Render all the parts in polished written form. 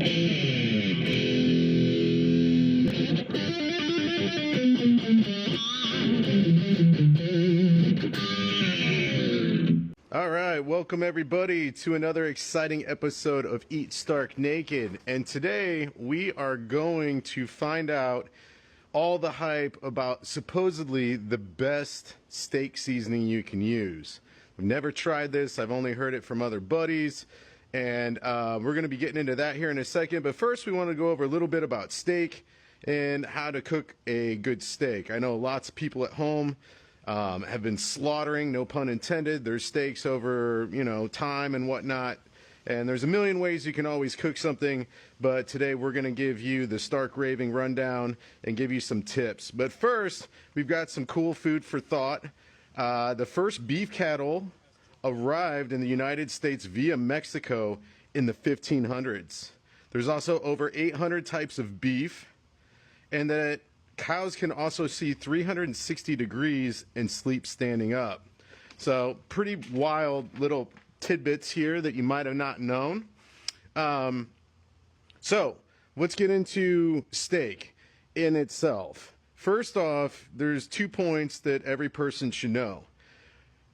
All right, welcome everybody to another exciting episode of Eat Stark Naked. And today we are going to find out all the hype about supposedly the best steak seasoning you can use. I've never tried this. I've only heard it from other buddies. And we're going to be getting into that here in a second. But first, we want to go over a little bit about steak and how to cook a good steak. I know lots of people at home have been slaughtering, no pun intended, their steaks over, time and whatnot. And there's a million ways you can always cook something, but today we're going to give you the stark raving rundown and give you some tips. But first, we've got some cool food for thought. The first beef cattle arrived in the United States via Mexico in the 1500s. There's also over 800 types of beef, and that cows can also see 360 degrees and sleep standing up. So pretty wild little tidbits here that you might have not known. So let's get into steak in itself. First off, there's 2 points that every person should know.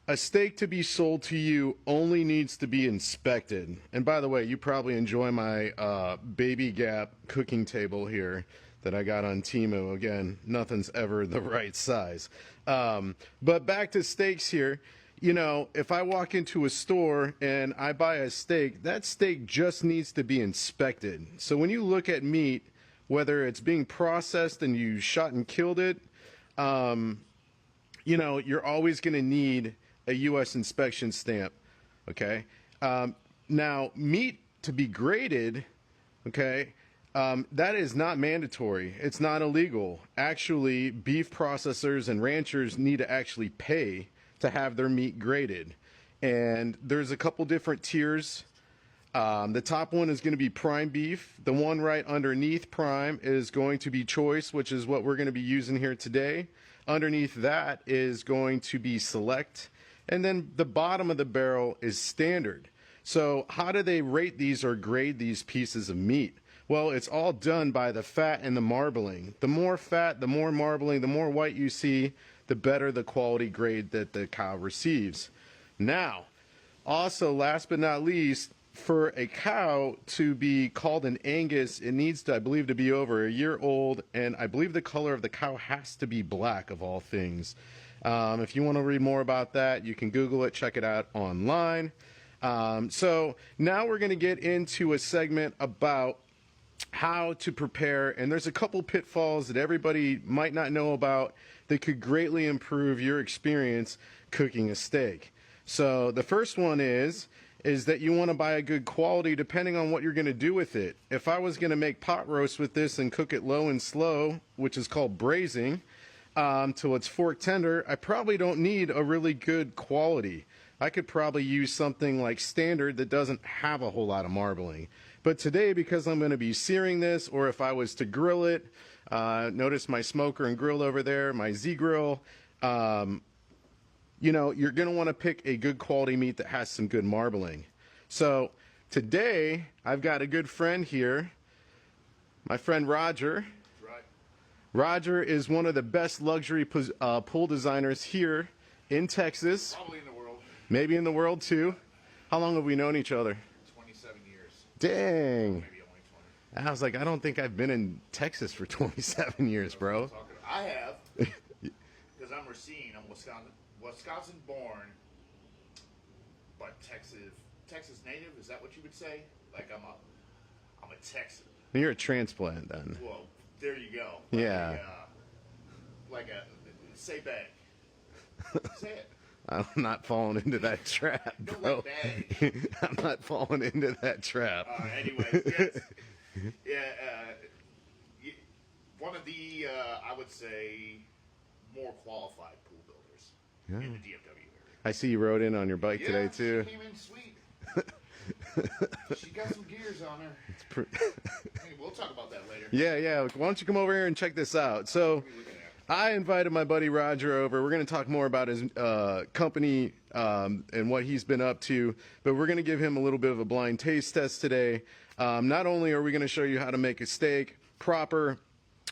A steak to be sold to you only needs to be inspected. And by the way, you probably enjoy my Baby Gap cooking table here that I got on Temu. Again, nothing's ever the right size. But back to steaks here. If I walk into a store and I buy a steak, that steak just needs to be inspected. So when you look at meat, whether it's being processed and you shot and killed it, you're always going to need a U.S. inspection stamp, okay? Now, meat to be graded, okay, that is not mandatory. It's not illegal. Actually, beef processors and ranchers need to actually pay to have their meat graded. And there's a couple different tiers. The top one is going to be prime beef. The one right underneath prime is going to be choice, which is what we're going to be using here today. Underneath that is going to be select. And then the bottom of the barrel is standard. So how do they rate these or grade these pieces of meat? Well, it's all done by the fat and the marbling. The more fat, the more marbling, the more white you see, the better the quality grade that the cow receives. Now, also last but not least, for a cow to be called an Angus, it needs to, I believe, to be over a year old, and I believe the color of the cow has to be black of all things. If you want to read more about that, you can Google it, check it out online. So now we're going to get into a segment about how to prepare, and there's a couple pitfalls that everybody might not know about that could greatly improve your experience cooking a steak. So the first one is that you want to buy a good quality depending on what you're going to do with it. If I was going to make pot roast with this and cook it low and slow, which is called braising, till it's fork tender, I probably don't need a really good quality. I could probably use something like standard that doesn't have a whole lot of marbling. But today, because I'm going to be searing this, or if I was to grill it, notice my smoker and grill over there, my Z-Grill, you're going to want to pick a good quality meat that has some good marbling. So today, I've got a good friend here, my friend Roger. Roger is one of the best luxury pool designers here in Texas. Probably in the world. Maybe in the world too. How long have we known each other? 27 years. Dang. Maybe only 20. I was like, I don't think I've been in Texas for 27 years, bro. I have. Because I'm Racine. I'm Wisconsin born, but Texas native. Is that what you would say? Like I'm a Texan. You're a transplant then. Well, there you go. Yeah. Say bag. Say it. I'm not falling into that trap, Don't bro. like bag. I'm not falling into that trap. Anyway, yes. One of the, I would say, more qualified pool builders in the DFW area. I see you rode in on your bike today, too. She came in sweet. She got some gears on her. Hey, we'll talk about that later. Yeah. Why don't you come over here and check this out? So, I invited my buddy Roger over. We're going to talk more about his company and what he's been up to, but we're going to give him a little bit of a blind taste test today. Not only are we going to show you how to make a steak proper,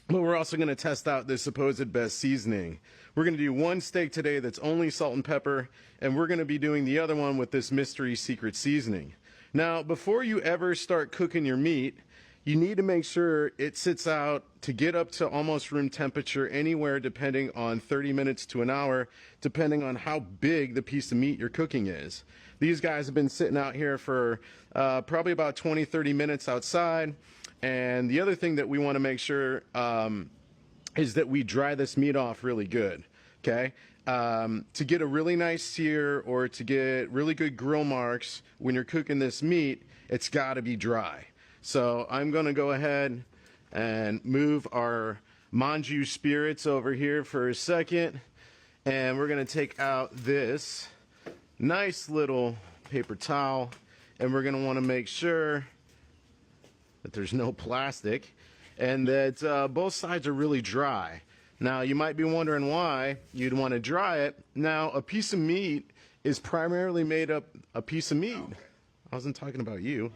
but we're also going to test out this supposed best seasoning. We're going to do one steak today that's only salt and pepper, and we're going to be doing the other one with this mystery secret seasoning. Now, before you ever start cooking your meat, you need to make sure it sits out to get up to almost room temperature, anywhere depending on 30 minutes to an hour, depending on how big the piece of meat you're cooking is. These guys have been sitting out here for probably about 20-30 minutes outside. And the other thing that we want to make sure is that we dry this meat off really good, okay? To get a really nice sear or to get really good grill marks when you're cooking this meat, it's got to be dry. So I'm going to go ahead and move our Manju spirits over here for a second. And we're going to take out this nice little paper towel. And we're going to want to make sure that there's no plastic and that both sides are really dry. Now, you might be wondering why you'd want to dry it. Now, a piece of meat is primarily made up a piece of meat. I wasn't talking about you.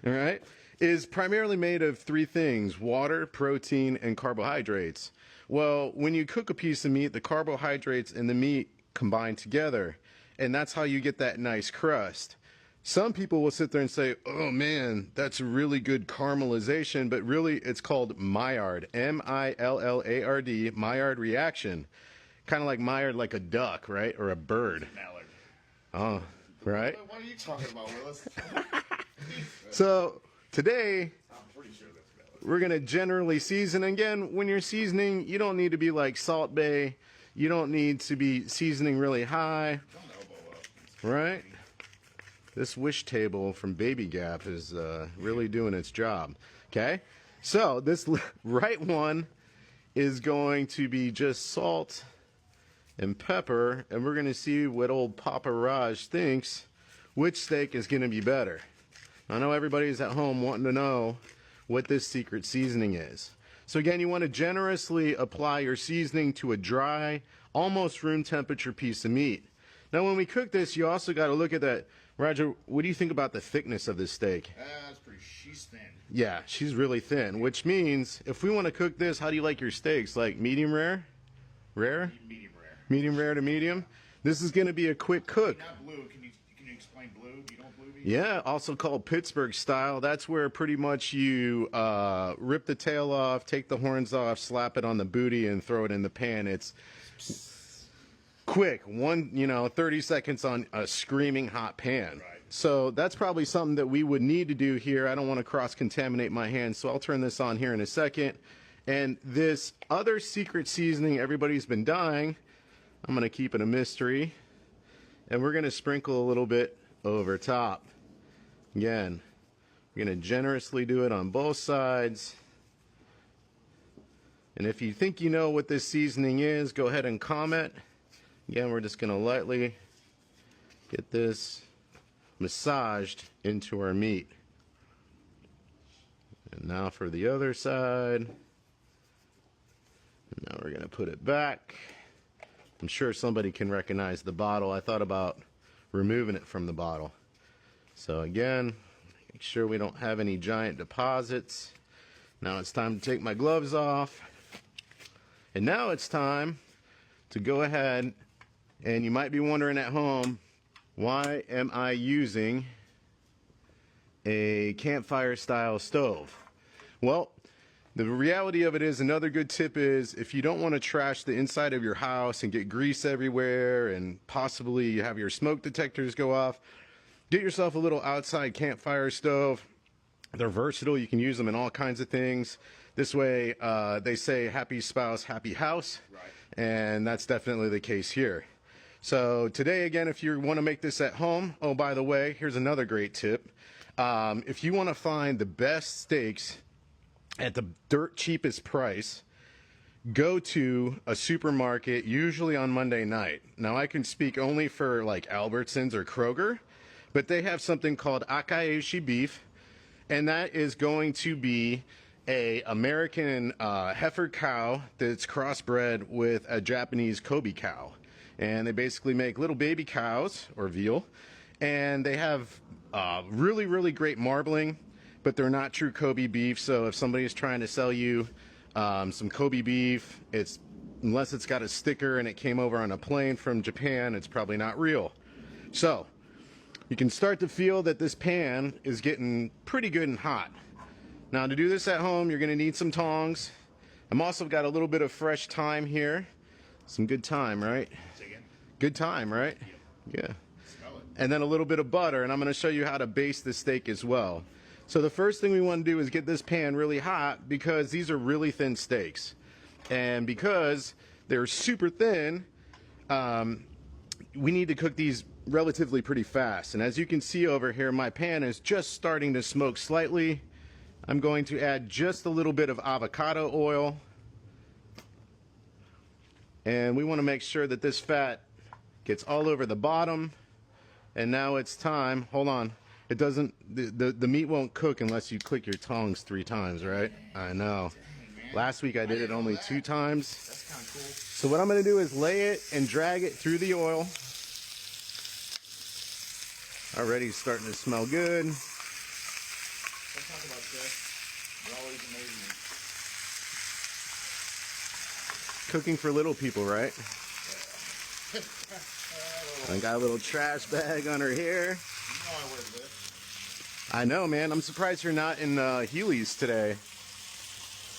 All right, is primarily made of three things: water, protein, and carbohydrates. Well, when you cook a piece of meat, the carbohydrates and the meat combine together, and that's how you get that nice crust. Some people will sit there and say, oh man, that's really good caramelization, but really it's called Maillard, M-I-L-L-A-R-D, Maillard reaction. Kind of like Maillard, like a duck, right, or a bird. Mallard. Oh, right? What are you talking about, Willis? So today, I'm pretty sure that's Mallard. we're going to generally season. Again, when you're seasoning, you don't need to be like Salt Bae. You don't need to be seasoning really high, right? This wish table from Baby Gap is really doing its job. Okay, so this right one is going to be just salt and pepper, and we're going to see what old Papa Raj thinks which steak is going to be better. I know everybody's at home wanting to know what this secret seasoning is. So again, you want to generously apply your seasoning to a dry, almost room temperature piece of meat. Now when we cook this, you also got to look at that. Roger, what do you think about the thickness of this steak? She's thin. Yeah, she's really thin, which means if we want to cook this, how do you like your steaks? Like medium rare? Rare? Medium rare. Medium rare to medium? This is going to be a quick cook. Not blue. Can you explain blue? Do you know what blue means? Yeah, also called Pittsburgh style. That's where pretty much you rip the tail off, take the horns off, slap it on the booty, and throw it in the pan. It's quick, 30 seconds on a screaming hot pan. Right. So that's probably something that we would need to do here. I don't want to cross-contaminate my hands, so I'll turn this on here in a second. And this other secret seasoning everybody's been dying, I'm going to keep it a mystery. And we're going to sprinkle a little bit over top. Again, we're going to generously do it on both sides. And if you think you know what this seasoning is, go ahead and comment. Again, we're just going to lightly get this massaged into our meat. And now for the other side. And now we're going to put it back. I'm sure somebody can recognize the bottle. I thought about removing it from the bottle. So again, make sure we don't have any giant deposits. Now it's time to take my gloves off. And now it's time to go ahead, and you might be wondering at home, why am I using a campfire style stove? Well, the reality of it is, another good tip is, if you don't want to trash the inside of your house and get grease everywhere and possibly have your smoke detectors go off, get yourself a little outside campfire stove. They're versatile. You can use them in all kinds of things. This way, they say happy spouse, happy house. Right. And that's definitely the case here. So today, again, if you want to make this at home, oh, by the way, here's another great tip. If you want to find the best steaks at the dirt cheapest price, go to a supermarket, usually on Monday night. Now, I can speak only for like Albertsons or Kroger, but they have something called Akaishi beef, and that is going to be a American heifer cow that's crossbred with a Japanese Kobe cow. And they basically make little baby cows, or veal, and they have really, really great marbling, but they're not true Kobe beef. So if somebody is trying to sell you some Kobe beef, unless it's got a sticker and it came over on a plane from Japan, it's probably not real. So you can start to feel that this pan is getting pretty good and hot. Now, to do this at home, you're going to need some tongs. I'm also got a little bit of fresh thyme here. Some good thyme, right? Good thyme, right? Yeah. Smell it. And then a little bit of butter, and I'm going to show you how to baste the steak as well. So the first thing we want to do is get this pan really hot, because these are really thin steaks. And because they're super thin, we need to cook these relatively pretty fast. And as you can see over here, my pan is just starting to smoke slightly. I'm going to add just a little bit of avocado oil. And we want to make sure that this fat gets all over the bottom. And now it's time. Hold on. It doesn't, the meat won't cook unless you click your tongs 3 times, right? I know. Last week I did it only 2 times. That's kind of cool. So what I'm going to do is lay it and drag it through the oil. Already starting to smell good. Let's talk about this. You're always amazing. Cooking for little people, right? I got a little trash bag under here. You know I wear this. I know, man. I'm surprised you're not in Heelys today.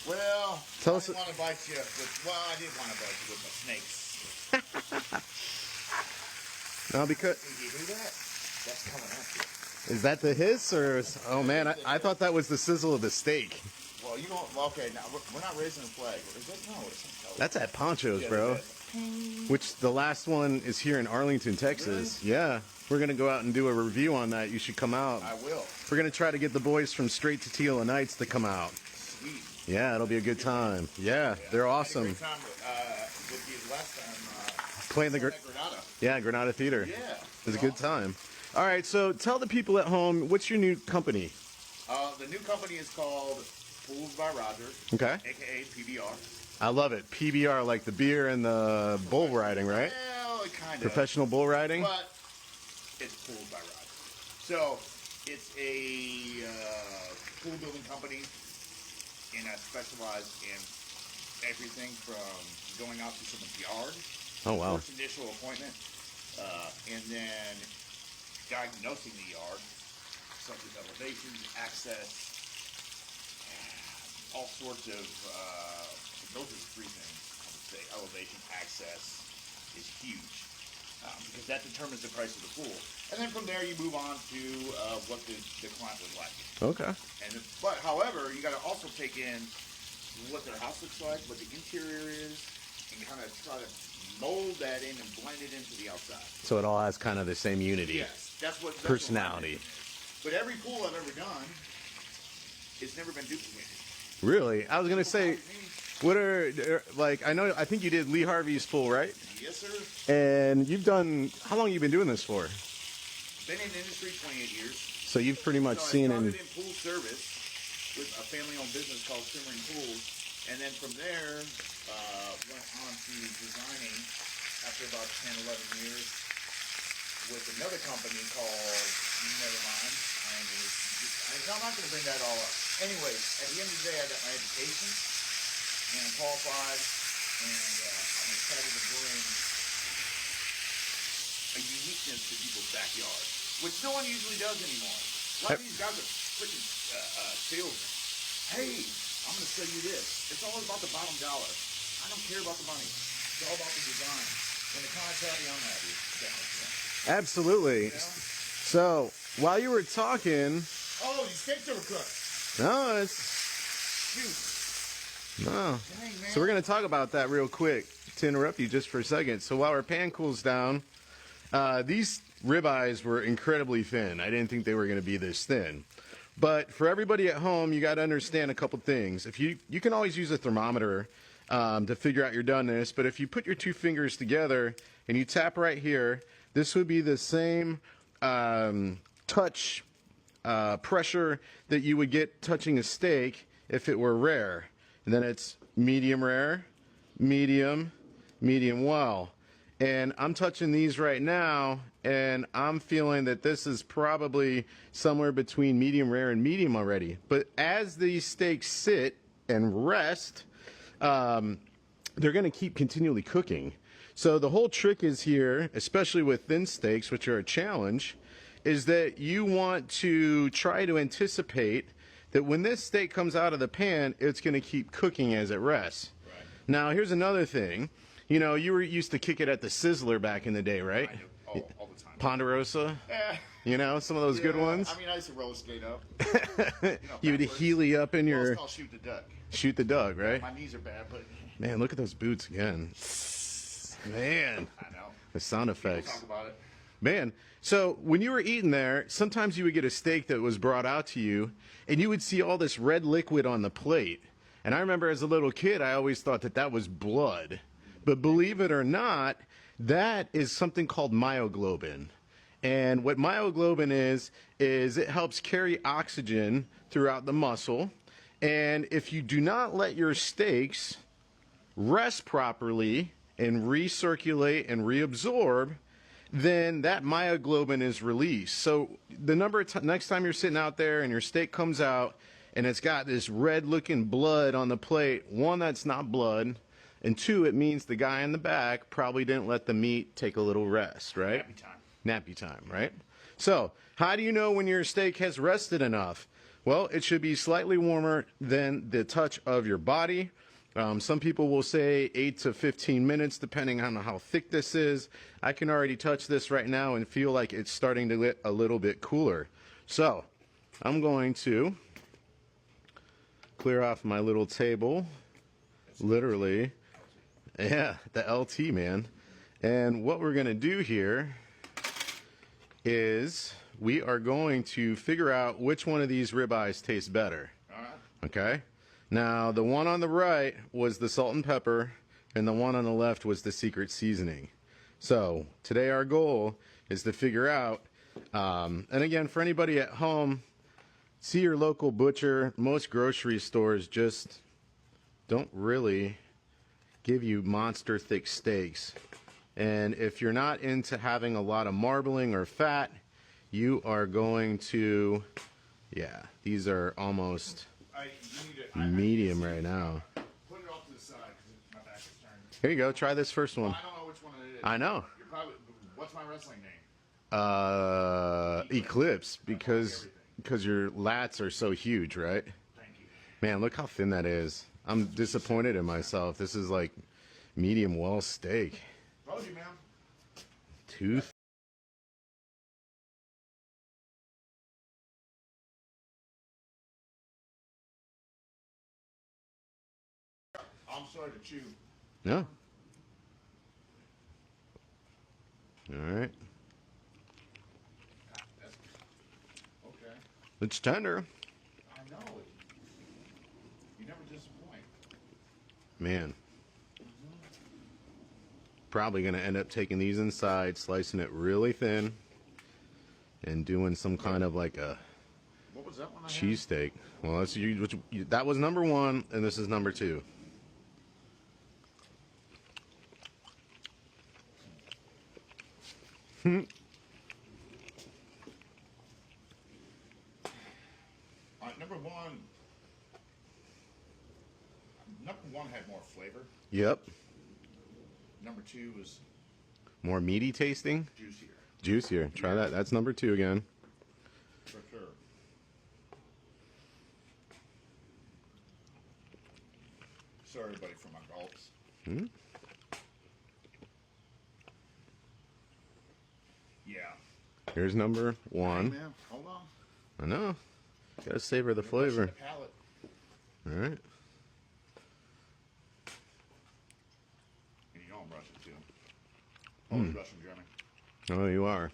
Well, Tell I us. didn't want to bite you with, well, I did want to bite you with my snakes. No, because Did you hear that? That's coming at you. is that the hiss or? Oh man, I thought that was the sizzle of the steak. Well, you don't, well, okay, now we're not raising a flag. Is that? No, it's That's at Poncho's, yeah, bro. that is. Which the last one is here in Arlington, Texas. Yeah, we're gonna go out and do a review on that. You should come out. I will. We're gonna try to get the boys from Straight to Tequila Nights to come out. Sweet. Yeah, it'll be a good time. Yeah, they're I had a awesome. great time with you last time. Playing the at Granada. Yeah, Granada Theater. Yeah. It was a good time. All right, so tell the people at home, what's your new company? The new company is called Pools by Roger, Okay. aka PBR. I love it. PBR, like the beer and the bull riding, right? Well, kind of. Professional bull riding? But it's Pools by Roger. So it's a pool building company, and I specialize in everything from going out to someone's yard, Oh, wow. first initial appointment, and then diagnosing the yard, such as elevations, access, all sorts of, those are the 3 things, I would say. Elevation, access is huge, because that determines the price of the pool. And then from there you move on to what the client would like. Okay. But however, you got to also take in what their house looks like, what the interior is, and kind of try to mold that in and blend it into the outside. So it all has kind of the same unity. Yes, that's what Personality. But every pool I've ever done, it's never been duplicated. Really? I was going to say, what I think you did Lee Harvey's pool, right? Yes, sir. And you've done, how long you been doing this for? Been in the industry 28 years. So you've pretty much So seen I in, started in pool service with a family-owned business called Simmering Pools, and then from there went on to designing after about 10, 11 years with another company called Never Mind. I'm not going to bring that all up. Anyways, at the end of the day, I got my education and I'm qualified, and I'm excited to bring a uniqueness to people's backyard, which no one usually does anymore. A lot of these guys are freaking salesmen. Hey, I'm going to sell you this. It's all about the bottom dollar. I don't care about the money. It's all about the design. When the client's happy, I'm happy. That makes sense. absolutely. You know? So while you were talking, Oh, these steaks overcooked. no, Shoot. no. Dang, man. So we're going to talk about that real quick to interrupt you just for a second. So while our pan cools down, these ribeyes were incredibly thin. I didn't think they were going to be this thin. But for everybody at home, you got to understand a couple things. If you can always use a thermometer to figure out your doneness, but if you put your 2 fingers together and you tap right here, this would be the same touch pressure that you would get touching a steak if it were rare. And then it's medium rare, medium, medium well. And I'm touching these right now, and I'm feeling that this is probably somewhere between medium rare and medium already. But as these steaks sit and rest, they're going to keep continually cooking. So the whole trick is here, especially with thin steaks, which are a challenge, is that you want to try to anticipate that when this steak comes out of the pan, it's going to keep cooking as it rests. Right. Now, here's another thing. You know, you were used to kick it at the sizzler back in the day, right? I do. All the time. Ponderosa? You know, some of those good ones? I mean, I used to roller skate up. You would heely up in your... It's called shoot the duck. Shoot the dog, right? My knees are bad, but... Man, look at those boots again. Man. I know. The sound People effects. talk about it. Man, so when you were eating there, sometimes you would get a steak that was brought out to you, and you would see all this red liquid on the plate. And I remember as a little kid, I always thought that that was blood. But believe it or not, that is something called myoglobin. And what myoglobin is it helps carry oxygen throughout the muscle. And if you do not let your steaks rest properly and recirculate and reabsorb, then that myoglobin is released. So the next time you're sitting out there and your steak comes out and it's got this red looking blood on the plate, one, that's not blood, and two, it means the guy in the back probably didn't let the meat take a little rest, right? Nappy time. Nappy time, right? So how do you know when your steak has rested enough? Well, it should be slightly warmer than the touch of your body. Some people will say 8 to 15 minutes, depending on how thick this is. I can already touch this right now and feel like it's starting to get a little bit cooler. So I'm going to clear off my little table, literally. Yeah, the LT, man. And what we're going to do here is we are going to figure out which one of these ribeyes tastes better. All right. Okay? Now, the one on the right was the salt and pepper, and the one on the left was the secret seasoning. So, today our goal is to figure out, and again, for anybody at home, see your local butcher. Most grocery stores just don't really give you monster thick steaks. And if you're not into having a lot of marbling or fat, you are going to, yeah, these are almost medium right now. Put it off to the side because my back is turned. Here you go, try this first one. I don't know which one it is. I know. You're probably, what's my wrestling name? Eclipse, because your lats are so huge, right? Thank you. Man, look how thin that is. I'm disappointed in myself. This is like medium well steak. Told you, man. Tooth. I'm sorry to chew. No. All right. Okay. It's tender. I know it. You never disappoint. Man. Probably going to end up taking these inside, slicing it really thin, and doing some kind of like a What was that one I had? cheesesteak. Well, that's that was number one, and this is number two. Number one had more flavor. Yep. Number two was More meaty tasting. juicier. Juicier. Try that. That's number two again. For sure. Sorry, everybody, for my gulps. Yeah. Here's number Hey, one. man, hold on. I know. Gotta savor the Brushing flavor. the palate. All right. And you know I'm Russian, too. Always Russian, Jeremy. Oh, you are.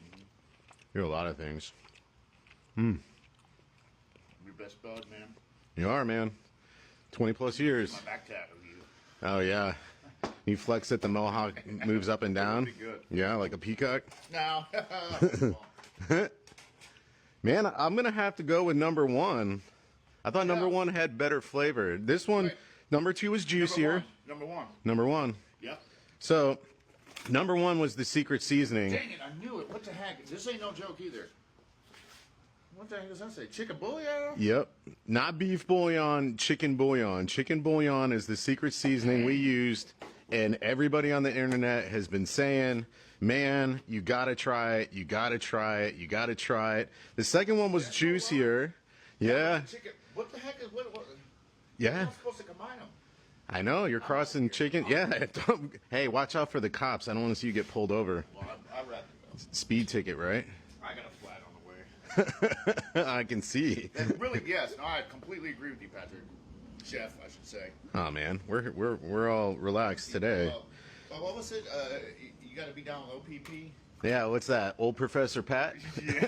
You're a lot of things. Your best bud, man. You are, man. 20 plus years. My back tat of you. Oh, yeah. You flex it, the mohawk moves up and down. Pretty good. Yeah, like a peacock. No. Man, I'm going to have to go with number one. I thought number one had better flavor. This one, Right. number two was juicier. Number one. Number one. Yep. So, number one was the secret seasoning. Dang it, I knew it. What the heck? This ain't no joke either. What the heck does that say? Chicken bouillon? Yep. Not beef bouillon, chicken bouillon. Chicken bouillon is the secret seasoning we used, and everybody on the internet has been saying, man, you gotta try it, you gotta try it, you gotta try it. The second one was juicier. Yeah. Chicken. What the heck is what? Yeah. You're not supposed to combine them. I know, you're crossing chicken. Yeah. Hey, watch out for the cops. I don't want to see you get pulled over. Well, I'd rather go. Speed ticket, right? I got a flat on the way. I can see. And really, yes. No, I completely agree with you, Patrick. Chef, I should say. Oh man, we're all relaxed today. What was it? You got to be down with OPP. Yeah, what's that? Old Professor Pat? Yeah,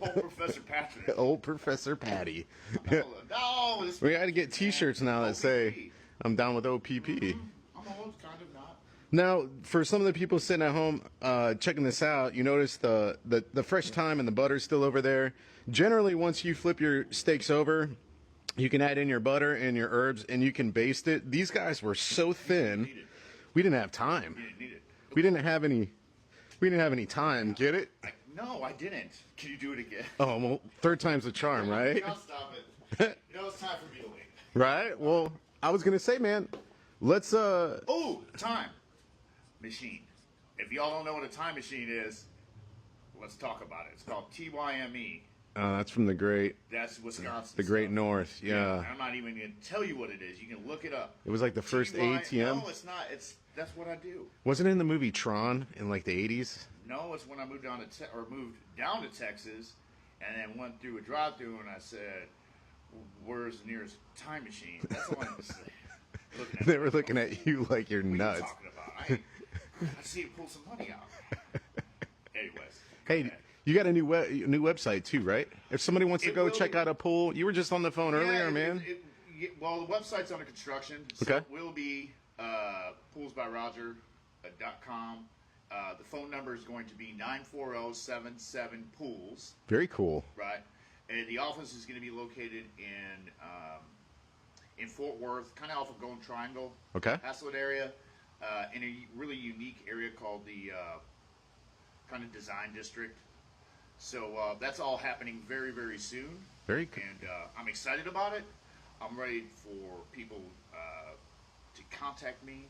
old Professor Patrick. Old Professor Patty. No, this We got to get T-shirts now that say I'm down with OPP. I'm old, kind of not. Now, for some of the people sitting at home checking this out, you notice the fresh thyme and the butter still over there. Generally, once you flip your steaks over, you can add in your butter and your herbs, and you can baste it. These guys were so thin, we didn't have time. You didn't need it. We didn't have any time. Get it? No, I didn't. Can you do it again? Oh, well, third time's the charm, right? I'll stop it. It's time for me to leave. Right? Well, I was gonna say, man, let's Oh, time machine. If y'all don't know what a time machine is, let's talk about it. It's called TYME. that's from the great That's Wisconsin. Great stuff. North. Yeah. I'm not even going to tell you what it is. You can look it up. It was like the first TY ATM. No, it's not. That's what I do. Wasn't it in the movie Tron in like the 80s? No, it's when I moved down to Texas, and then went through a drive-through, and I said, "Where's the nearest time machine?" That's all I'm saying. They were looking at you like you're What are you nuts. talking about? I see you pull some money out. Anyways. Hey, okay. you got a new website too, right? If somebody wants to It go will check be. out a pool, you were just on the phone earlier, man. Well, the website's under construction. So Okay. it will be poolsbyroger.com. The phone number is going to be 940-77-POOLS, Very cool. right? And the office is going to be located in Fort Worth, kind of off of Golden Triangle, Okay. Haslett area, in a really unique area called the kind of Design District. So that's all happening very, very soon. Very cool. And I'm excited about it. I'm ready for people to contact me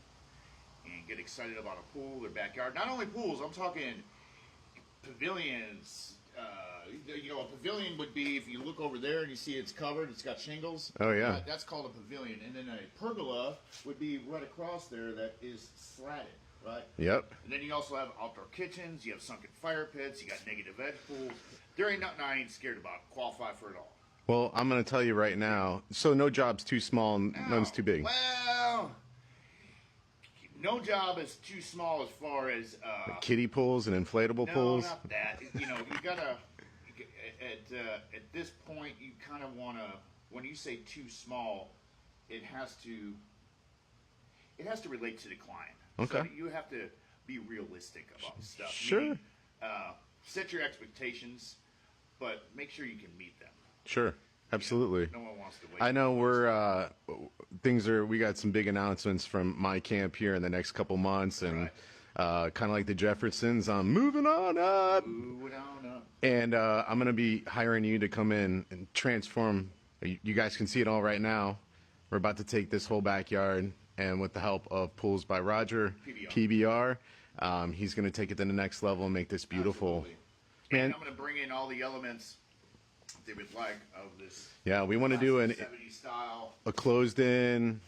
and get excited about a pool, their backyard. Not only pools, I'm talking pavilions. A pavilion would be, if you look over there and you see it's covered, it's got shingles. Oh, yeah. That's called a pavilion. And then a pergola would be right across there that is slatted, right? Yep. And then you also have outdoor kitchens, you have sunken fire pits, you got negative edge pools. There ain't nothing I ain't scared about. Qualify for it all. Well, I'm going to tell you right now. So no job's too small, and none's too big. Well, no job is too small as far as Kiddie pools and inflatable no, pools. not that. You gotta at this point you kind of want to. When you say too small, it has to relate to the client. Okay. So you have to be realistic about stuff. Sure. Meaning, set your expectations, but make sure you can meet them. Sure. Absolutely. No one wants to wait. I know we got some big announcements from my camp here in the next couple months, and kind of like the Jeffersons, I'm moving on up. Moving on up. And I'm going to be hiring you to come in and transform. You guys can see it all right now. We're about to take this whole backyard, and with the help of Pools by Roger, PBR, he's going to take it to the next level and make this beautiful. Absolutely. Man. And I'm going to bring in all the elements they would like of this. Yeah, we want to do 70s style. a closed-in,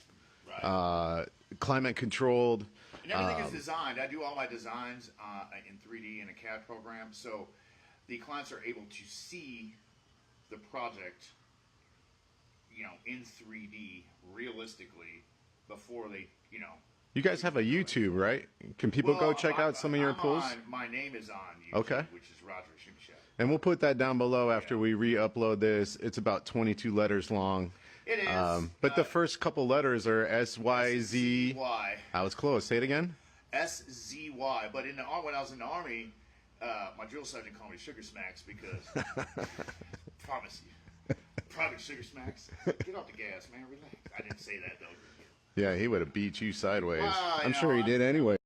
Right. climate-controlled. And everything is designed. I do all my designs in 3D in a CAD program, so the clients are able to see the project, in 3D realistically before they, You guys have a YouTube, right? Can people go check out some of your pools? My name is on YouTube, Okay. which is Roger Shumshet. And we'll put that down below after we re-upload this. It's about 22 letters long. It is. But the first couple letters are SYZ. Y. I was close. Say it again. SZY. But when I was in the Army, my drill sergeant called me Sugar Smacks because, promise Probably sugar smacks. Get off the gas, man. Relax. I didn't say that though. Yeah, he would have beat you sideways. Well, I'm sure he did anyway.